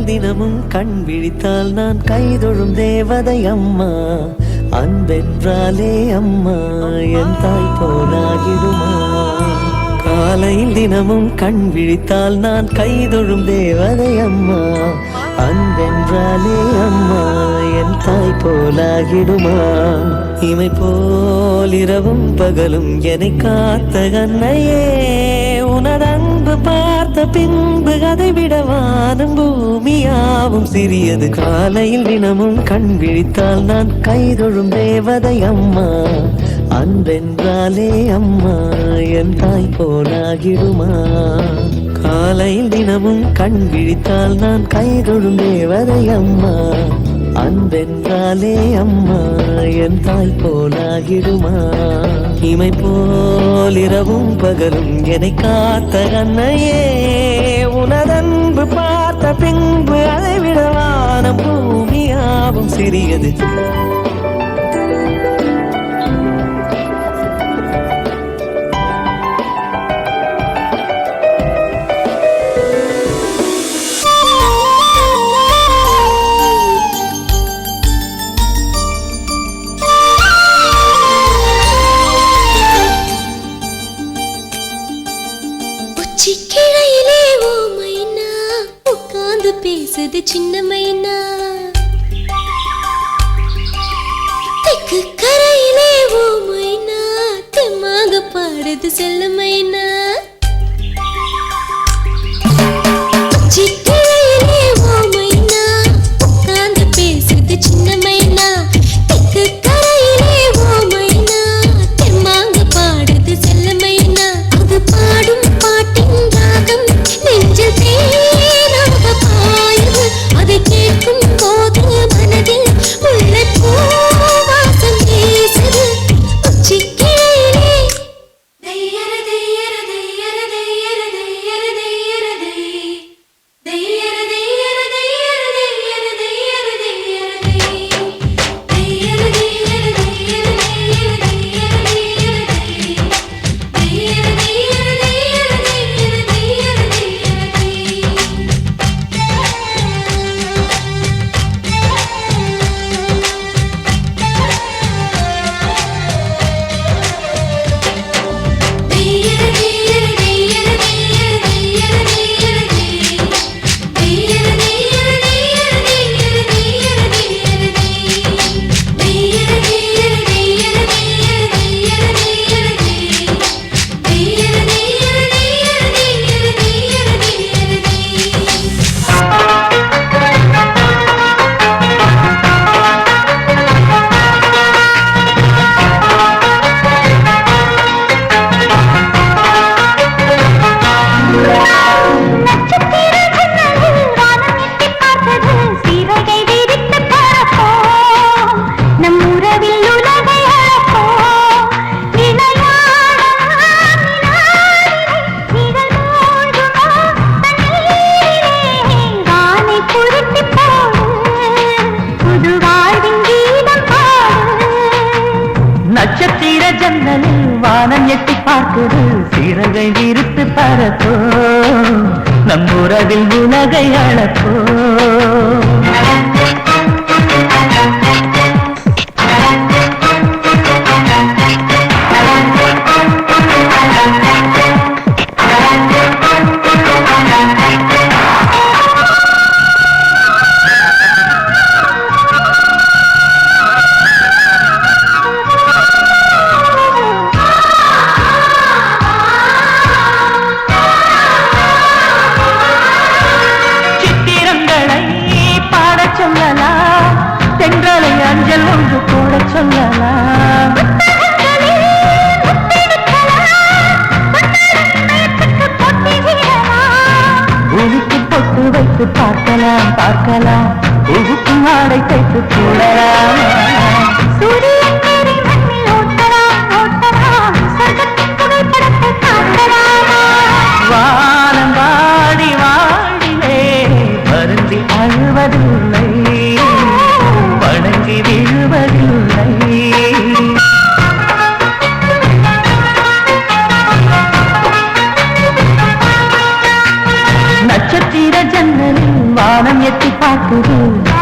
தினமும் கண் விழித்தால் நான் கைதொழும் தேவதை அம்மா. அன்பென்றாலே அம்மா என் தாய் போலாகிடுமா. காலையில் தினமும் கண் விழித்தால் நான் கைதொழும் தேவதை அம்மா. அன்பென்றாலே அம்மா என் தாய் போலாகிடுமா. இமை போல் இரவும் பகலும் என்னை காத்த கண்ணையே, உனதன்பு பார்த்த பின்பு அதை விட வானம் பூமியாவும் சிறியது. காலையில் தினமும் கண் விழித்தால் நான் கைதொழும் தேவதை அம்மா. அன்பென்றாலே அம்மா என் தாய் போலாகிடுமா. காலையில் தினமும் கண் விழித்தால் நான் கைதொழும் தேவதை அம்மா. அன்பென்றாலே அம்மா என் தாய் போலாகிடுமா. இமை போல் இரவும் பகலும் என்னை காத்த கண்ணையே, உனதன்பு பார்த்த பின்பு அதை விட வானம் பூமியாவும் சிறியது. சிக்கிழையிலே ஓ மைனா உட்கார்ந்து பேசுது சின்ன மைனா. தெக்கு கரையிலே ஓ மைனா தெம்மாக பாடுது செல்ல மைனா. சிக்கிழையிலே ஓ மைனா உட்கார்ந்து பேசுது சின்ன மைனா. தெக்கு கரையிலே ஓ மைனா தெம்மாக பாடுது செல்ல மைனா. அது பாடும் நெஞ்சில் தேனாக பாயுது, அதை கேட்கும் போது மனதில் முல்லைப்பூ வாசம் வீசுது. உச்சிக்கிளையிலே தையர தையர தையர தையர தையர தையர தையர தையர தையர தையர தையர தையர தையர தையர தையர தையர நட்சத்திர ஜன்னலில் வானம் எட்டி பார்க்குது, சிறகை விரித்து பறப்போ நம் உறவில் உலகை அளப்போ. தென்றலை அஞ்சல் ஒன்று போட சொல்லலாம். பூமிக்கு பொட்டு வைத்து பார்க்கலாம் பார்க்கலாம், பூவுக்கும் ஆடை தைத்து போடலாம். வானம் வாடி வாடிலே வருந்தி அழுவதில்லை, வணங்கி விழுவதில்லை. நட்சத்திர ஜன்னலில் வானம் வானம் எட்டி பார்க்குது